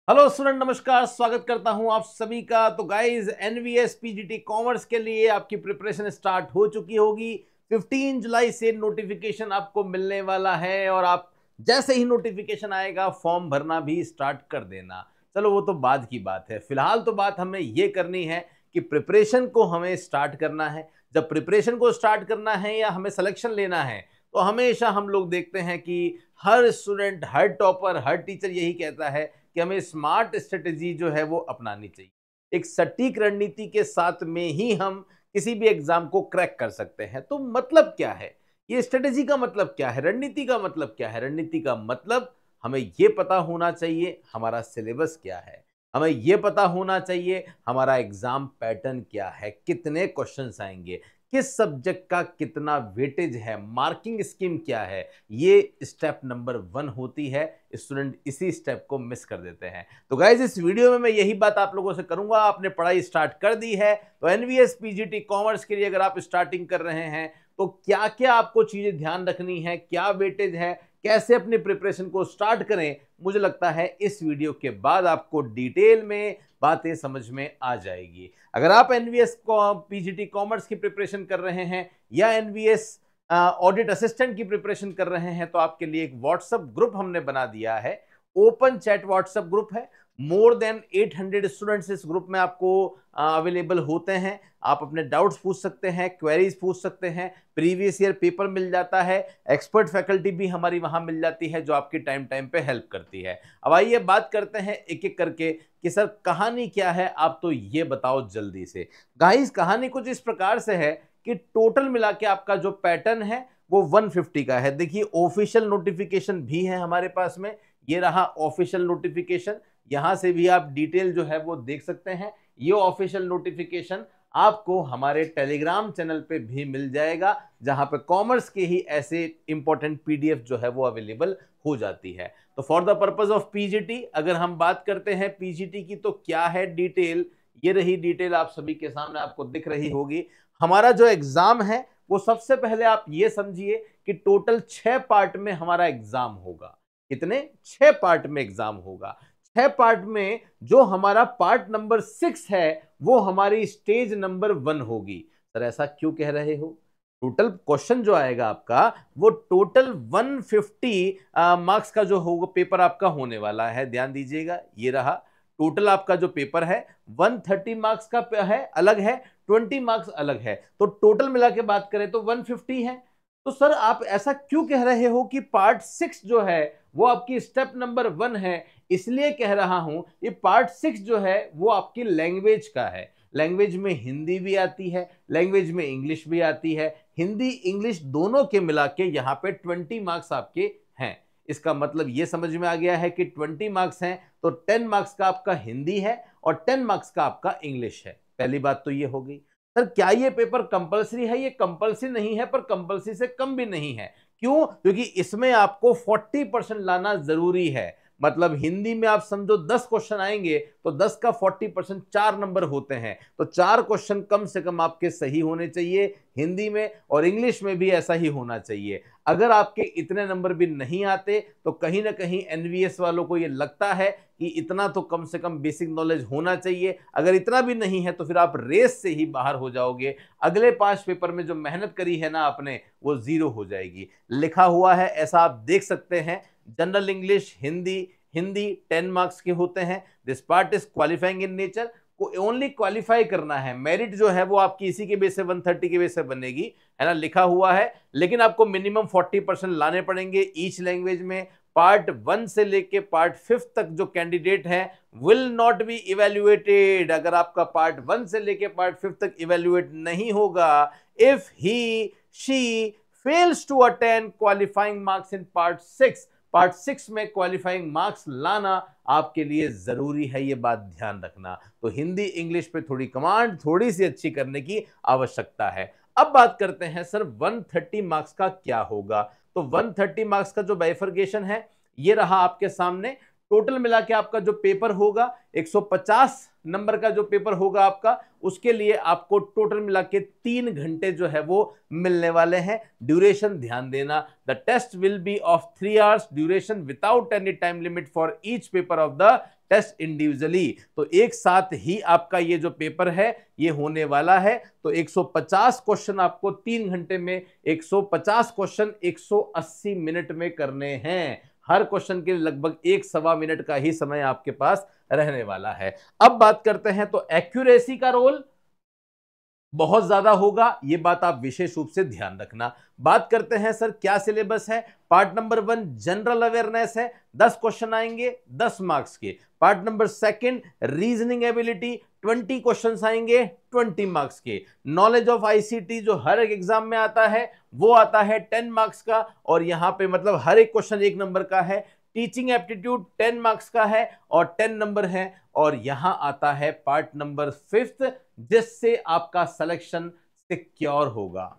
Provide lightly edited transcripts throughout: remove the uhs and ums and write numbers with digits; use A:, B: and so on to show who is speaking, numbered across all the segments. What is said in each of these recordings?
A: Hello student, नमस्कार। स्वागत करता हूं आप सभी का। तो गाइस, एनवीएस पीजीटी कॉमर्स के लिए आपकी प्रिपरेशन स्टार्ट हो चुकी होगी। 15 जुलाई से नोटिफिकेशन आपको मिलने वाला है और आप जैसे ही नोटिफिकेशन आएगा फॉर्म भरना भी स्टार्ट कर देना। चलो वो तो बाद की बात है, फिलहाल तो बात हमें ये करनी है कि प्रिपरेशन को हमें स्टार्ट करना है। जब प्रिपरेशन को स्टार्ट करना है या हमें सिलेक्शन लेना है तो हमेशा हम लोग देखते हैं कि हर स्टूडेंट, हर टॉपर, हर टीचर यही कहता है कि हमें स्मार्ट स्ट्रेटेजी जो है वो अपनानी चाहिए। एक सटीक रणनीति के साथ में ही हम किसी भी एग्जाम को क्रैक कर सकते हैं। तो मतलब क्या है ये स्ट्रेटेजी का मतलब क्या है, रणनीति का मतलब क्या है? रणनीति का मतलब हमें यह पता होना चाहिए हमारा सिलेबस क्या है, हमें यह पता होना चाहिए हमारा एग्जाम पैटर्न क्या है, कितने क्वेश्चंस आएंगे, किस सब्जेक्ट का कितना वेटेज है, मार्किंग स्कीम क्या है। ये स्टेप नंबर 1 होती है। स्टूडेंट इसी स्टेप को मिस कर देते हैं। तो गाइज, इस वीडियो में मैं यही बात आप लोगों से करूंगा। आपने पढ़ाई स्टार्ट कर दी है तो एनवीएस पीजीटी कॉमर्स के लिए अगर आप स्टार्टिंग कर रहे हैं तो क्या क्या आपको चीजें ध्यान रखनी है, क्या वेटेज है, कैसे अपनी प्रिपरेशन को स्टार्ट करें, मुझे लगता है इस वीडियो के बाद आपको डिटेल में बातें समझ में आ जाएगी। अगर आप एनवीएस पीजीटी कॉमर्स की प्रिपरेशन कर रहे हैं या एनवीएस ऑडिट असिस्टेंट की प्रिपरेशन कर रहे हैं तो आपके लिए एक व्हाट्सएप ग्रुप हमने बना दिया है। ओपन चैट व्हाट्सएप ग्रुप है। मोर देन 800 स्टूडेंट्स इस ग्रुप में आपको अवेलेबल होते हैं। आप अपने डाउट्स पूछ सकते हैं, क्वेरीज पूछ सकते हैं, प्रीवियस ईयर पेपर मिल जाता है, एक्सपर्ट फैकल्टी भी हमारी वहां मिल जाती है जो आपकी टाइम टाइम पे हेल्प करती है। अब आइए बात करते हैं एक एक करके कि सर कहानी क्या है, आप तो ये बताओ जल्दी से। गाइस, कहानी कुछ इस प्रकार से है कि टोटल मिला के आपका जो पैटर्न है वो 150 का है। देखिए, ऑफिशियल नोटिफिकेशन भी है हमारे पास में। ये रहा ऑफिशियल नोटिफिकेशन, यहां से भी आप डिटेल जो है वो देख सकते हैं। ये ऑफिशियल नोटिफिकेशन आपको हमारे टेलीग्राम चैनल पे भी मिल जाएगा जहां पे कॉमर्स के ही ऐसे इंपॉर्टेंट पीडीएफ जो है वो अवेलेबल हो जाती है। तो for the purpose of PGT अगर हम बात करते हैं पीजीटी की तो क्या है डिटेल, ये रही डिटेल आप सभी के सामने आपको दिख रही होगी। हमारा जो एग्जाम है वो सबसे पहले आप ये समझिए कि टोटल 6 पार्ट में हमारा एग्जाम होगा। कितने? 6 पार्ट में एग्जाम होगा। 6 पार्ट में जो हमारा पार्ट नंबर 6 है वो हमारी स्टेज नंबर 1 होगी। सर ऐसा क्यों कह रहे हो? टोटल क्वेश्चन जो आएगा आपका वो टोटल 150 मार्क्स का जो होगा पेपर आपका होने वाला है। ध्यान दीजिएगा, ये रहा टोटल आपका जो पेपर है। 130 मार्क्स का है, अलग है, 20 मार्क्स अलग है। तो टोटल मिला के बात करें तो 150 है। तो सर आप ऐसा क्यों कह रहे हो कि पार्ट 6 जो है वो आपकी स्टेप नंबर 1 है? इसलिए कह रहा हूं ये पार्ट 6 जो है वो आपकी लैंग्वेज का है। लैंग्वेज में हिंदी भी आती है, लैंग्वेज में इंग्लिश भी आती है। हिंदी इंग्लिश दोनों के मिला के यहाँ पे 20 मार्क्स आपके हैं। इसका मतलब ये समझ में आ गया है कि 20 मार्क्स हैं तो 10 मार्क्स का आपका हिंदी है और 10 मार्क्स का आपका इंग्लिश है। पहली बात तो ये हो गई। सर क्या ये पेपर कंपलसरी है? ये कंपलसरी नहीं है पर कंपलसरी से कम भी नहीं है। क्यों? क्योंकि इसमें आपको 40% लाना जरूरी है। मतलब हिंदी में आप समझो 10 क्वेश्चन आएंगे तो 10 का 40% 4 नंबर होते हैं। तो 4 क्वेश्चन कम से कम आपके सही होने चाहिए हिंदी में, और इंग्लिश में भी ऐसा ही होना चाहिए। अगर आपके इतने नंबर भी नहीं आते तो कहीं ना कहीं एनवीएस वालों को ये लगता है कि इतना तो कम से कम बेसिक नॉलेज होना चाहिए। अगर इतना भी नहीं है तो फिर आप रेस से ही बाहर हो जाओगे। अगले 5 पेपर में जो मेहनत करी है ना आपने वो जीरो हो जाएगी। लिखा हुआ है ऐसा आप देख सकते हैं। General English, Hindi, Hindi 10 marks के होते हैं। This part is qualifying in nature. को ओनली क्वालिफाई करना है। मेरिट जो है वो आपकी इसी के बेस से 130 के बेस से बनेगी, है ना, लिखा हुआ है। लेकिन आपको मिनिमम 40% लाने पड़ेंगे ईच लैंग्वेज में। पार्ट 1 से लेके पार्ट 5 तक जो कैंडिडेट हैं विल नॉट बी इवेल्युएटेड। अगर आपका पार्ट 1 से लेके पार्ट 5 तक इवेल्युएट नहीं होगा, if he she fails to attain qualifying marks in part 6, part 6 में क्वालिफाइंग मार्क्स लाना आपके लिए जरूरी है। ये बात ध्यान रखना। तो हिंदी इंग्लिश पे थोड़ी कमांड थोड़ी सी अच्छी करने की आवश्यकता है। अब बात करते हैं सर 130 मार्क्स का क्या होगा। तो 130 मार्क्स का जो बाइफरगेशन है ये रहा आपके सामने। टोटल मिला के आपका जो पेपर होगा 150 नंबर का जो पेपर होगा आपका, उसके लिए आपको टोटल मिला के 3 घंटे जो है वो मिलने वाले हैं। ड्यूरेशन ध्यान देना, the test will be of 3 hours duration without any time limit for each paper of the test individually. तो एक साथ ही आपका ये जो पेपर है ये होने वाला है। तो 150 क्वेश्चन आपको 3 घंटे में 150 क्वेश्चन 180 मिनट में करने हैं। हर क्वेश्चन के लिए लगभग 1-1.25 मिनट का ही समय आपके पास रहने वाला है। अब बात करते हैं तो एक्यूरेसी का रोल बहुत ज्यादा होगा, ये बात आप विशेष रूप से ध्यान रखना। बात करते हैं सर क्या सिलेबस है। पार्ट नंबर 1 जनरल अवेयरनेस है, 10 क्वेश्चन आएंगे 10 मार्क्स के। Part number 2 reasoning ability 20 questions आएंगे 20 मार्क्स के। नॉलेज ऑफ आईसीटी जो हर एक एग्जाम में आता है वो आता है 10 मार्क्स का, और यहां पे मतलब हर एक क्वेश्चन 1 नंबर का है। टीचिंग एप्टीट्यूड 10 मार्क्स का है और 10 नंबर है। और यहां आता है पार्ट नंबर 5 जिससे आपका सिलेक्शन सिक्योर होगा,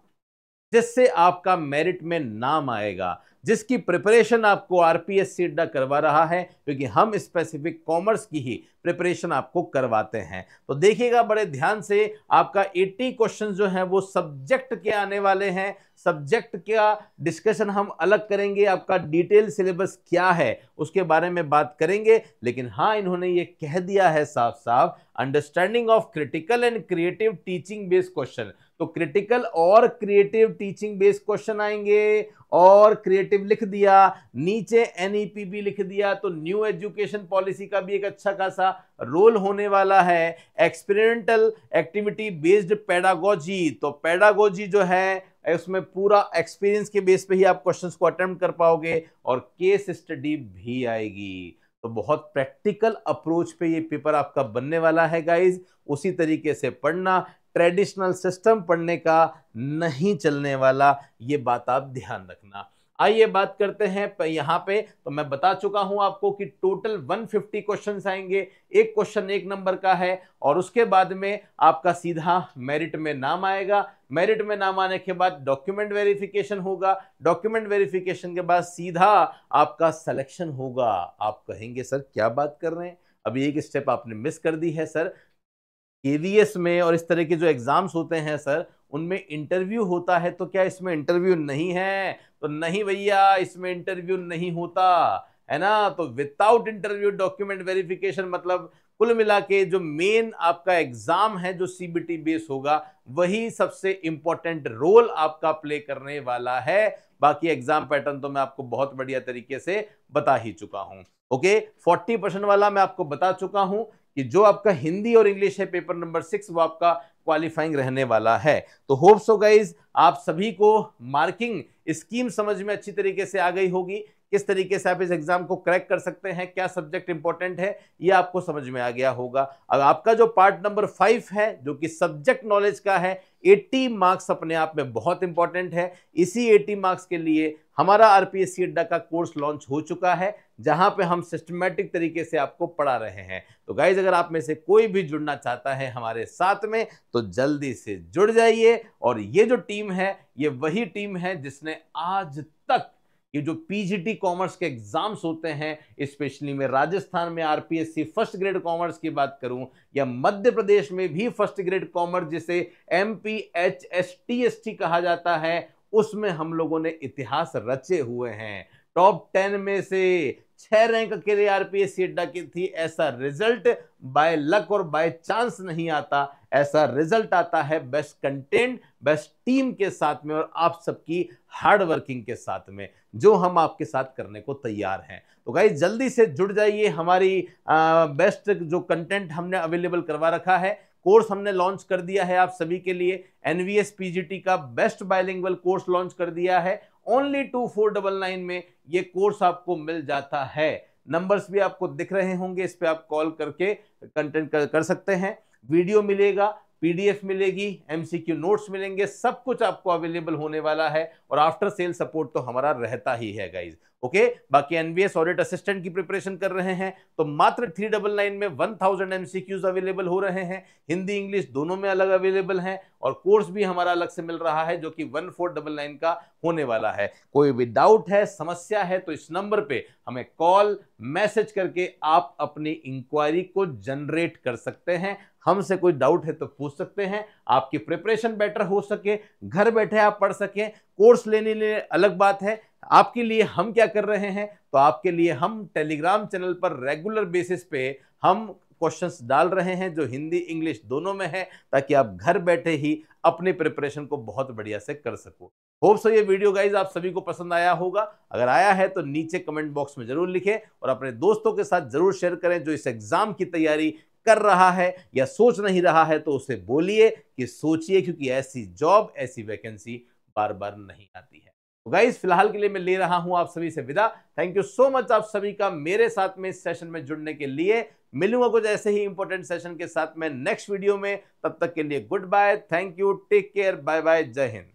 A: जिससे आपका मेरिट में नाम आएगा, जिसकी प्रिपरेशन आपको आरपीएससी अड्डा करवा रहा है, क्योंकि हम स्पेसिफिक कॉमर्स की ही प्रिपरेशन आपको करवाते हैं। तो देखिएगा बड़े ध्यान से, आपका 80 क्वेश्चन जो हैं वो सब्जेक्ट के आने वाले हैं। सब्जेक्ट का डिस्कशन हम अलग करेंगे, आपका डिटेल सिलेबस क्या है उसके बारे में बात करेंगे। लेकिन हाँ, इन्होंने ये कह दिया है साफ साफ, understanding of critical and creative teaching based question. तो क्रिटिकल और क्रिएटिव टीचिंग बेस्ड क्वेश्चन आएंगे, और क्रिएटिव लिख दिया, नीचे एनईपी भी लिख दिया, तो न्यू एजुकेशन पॉलिसी का भी एक अच्छा खासा रोल होने वाला है। एक्सपेरिमेंटल एक्टिविटी बेस्ड पेडागोजी, तो पेडागोजी जो है उसमें पूरा एक्सपीरियंस के बेस पे ही आप क्वेश्चंस को अटेम्प्ट कर पाओगे, और केस स्टडी भी आएगी। तो बहुत प्रैक्टिकल अप्रोच पे ये पेपर आपका बनने वाला है गाइज। उसी तरीके से पढ़ना, ट्रेडिशनल सिस्टम पढ़ने का नहीं चलने वाला, ये बात आप ध्यान रखना। आइए बात करते हैं यहाँ पे। तो मैं बता चुका हूं आपको कि टोटल 150 क्वेश्चंस आएंगे, एक क्वेश्चन 1 नंबर का है, और उसके बाद में आपका सीधा मेरिट में नाम आएगा। मेरिट में नाम आने के बाद डॉक्यूमेंट वेरिफिकेशन होगा, डॉक्यूमेंट वेरिफिकेशन के बाद सीधा आपका सिलेक्शन होगा। आप कहेंगे सर क्या बात कर रहे हैं, अभी एक स्टेप आपने मिस कर दी है सर। केवीएस में और इस तरह के जो एग्जाम्स होते हैं सर, उनमें इंटरव्यू होता है, तो क्या इसमें इंटरव्यू नहीं है? तो नहीं भैया, इसमें इंटरव्यू नहीं होता है ना। तो विदाउट इंटरव्यू डॉक्यूमेंट वेरिफिकेशन, मतलब कुल मिला के जो मेन आपका एग्जाम है जो सीबीटी बेस होगा, वही सबसे इंपॉर्टेंट रोल आपका प्ले करने वाला है। बाकी एग्जाम पैटर्न तो मैं आपको बहुत बढ़िया तरीके से बता ही चुका हूं। ओके, 40% वाला मैं आपको बता चुका हूं कि जो आपका हिंदी और इंग्लिश है पेपर नंबर 6 वो आपका क्वालिफाइंग रहने वाला है। तो होप सो गाइज आप सभी को मार्किंग स्कीम समझ में अच्छी तरीके से आ गई होगी, किस तरीके से आप इस एग्जाम को क्रैक कर सकते हैं, क्या सब्जेक्ट इंपॉर्टेंट है, ये आपको समझ में आ गया होगा। अब आपका जो पार्ट नंबर 5 है जो कि सब्जेक्ट नॉलेज का है, 80 मार्क्स अपने आप में बहुत इंपॉर्टेंट है। इसी 80 मार्क्स के लिए हमारा आरपीएससी अड्डा का कोर्स लॉन्च हो चुका है, जहां पे हम सिस्टमैटिक तरीके से आपको पढ़ा रहे हैं। तो गाइज अगर आप में से कोई भी जुड़ना चाहता है हमारे साथ में, तो जल्दी से जुड़ जाइए। और ये जो टीम है ये वही टीम है जिसने आज तक ये जो पीजीटी कॉमर्स के एग्जाम्स होते हैं, स्पेशली में राजस्थान में आरपीएससी फर्स्ट ग्रेड कॉमर्स की बात करूं, या मध्य प्रदेश में भी फर्स्ट ग्रेड कॉमर्स जिसे एमपीएचएसटीएसटी कहा जाता है, उसमें हम लोगों ने इतिहास रचे हुए हैं। टॉप 10 में से 6 रैंक के लिए आरपीएससी अड्डा की थी। ऐसा रिजल्ट बाय लक और बाय चांस नहीं आता, ऐसा रिजल्ट आता है बेस्ट कंटेंट, बेस्ट टीम के साथ में, और आप सबकी हार्ड वर्किंग के साथ में, जो हम आपके साथ करने को तैयार हैं। तो गाइस जल्दी से जुड़ जाइए। हमारी बेस्ट जो कंटेंट हमने अवेलेबल करवा रखा है, कोर्स हमने लॉन्च कर दिया है आप सभी के लिए। एनवीएस पीजीटी का बेस्ट बाइलिंगुअल कोर्स लॉन्च कर दिया है। ओनली 2499 में ये कोर्स आपको मिल जाता है। नंबर्स भी आपको दिख रहे होंगे, इस पे आप कॉल करके कंटेंट कर सकते हैं। वीडियो मिलेगा, पीडीएफ मिलेगी, एमसीक्यू नोट्स मिलेंगे, सब कुछ आपको अवेलेबल होने वाला है। और आफ्टर सेल सपोर्ट तो हमारा रहता ही है गाइज। ओके, बाकी एनवीएस ऑडिट असिस्टेंट की प्रिपरेशन कर रहे हैं तो मात्र 399 में 1000 एमसीक्यूज अवेलेबल हो रहे हैं। हिंदी इंग्लिश दोनों में अलग अवेलेबल हैं, और कोर्स भी हमारा अलग से मिल रहा है जो कि 1499 का होने वाला है। कोई भी डाउट है, समस्या है, तो इस नंबर पे हमें कॉल मैसेज करके आप अपनी इंक्वायरी को जनरेट कर सकते हैं। हमसे कोई डाउट है तो पूछ सकते हैं, आपकी प्रिपरेशन बेटर हो सके, घर बैठे आप पढ़ सकें। कोर्स लेने अलग बात है, आपके लिए हम क्या कर रहे हैं, तो आपके लिए हम टेलीग्राम चैनल पर रेगुलर बेसिस पे हम क्वेश्चंस डाल रहे हैं जो हिंदी इंग्लिश दोनों में है, ताकि आप घर बैठे ही अपनी प्रिपरेशन को बहुत बढ़िया से कर सको। होप सो ये वीडियो गाइज आप सभी को पसंद आया होगा। अगर आया है तो नीचे कमेंट बॉक्स में जरूर लिखें और अपने दोस्तों के साथ जरूर शेयर करें जो इस एग्जाम की तैयारी कर रहा है या सोच नहीं रहा है, तो उसे बोलिए कि सोचिए, क्योंकि ऐसी जॉब ऐसी वैकेंसी बार बार नहीं आती है। तो गाइज फिलहाल के लिए मैं ले रहा हूं आप सभी से विदा। थैंक यू सो मच आप सभी का मेरे साथ में इस सेशन में जुड़ने के लिए। मिलूंगा कुछ ऐसे ही इंपॉर्टेंट सेशन के साथ मैं नेक्स्ट वीडियो में। तब तक के लिए goodbye, thank you, take care, bye bye, जय हिंद।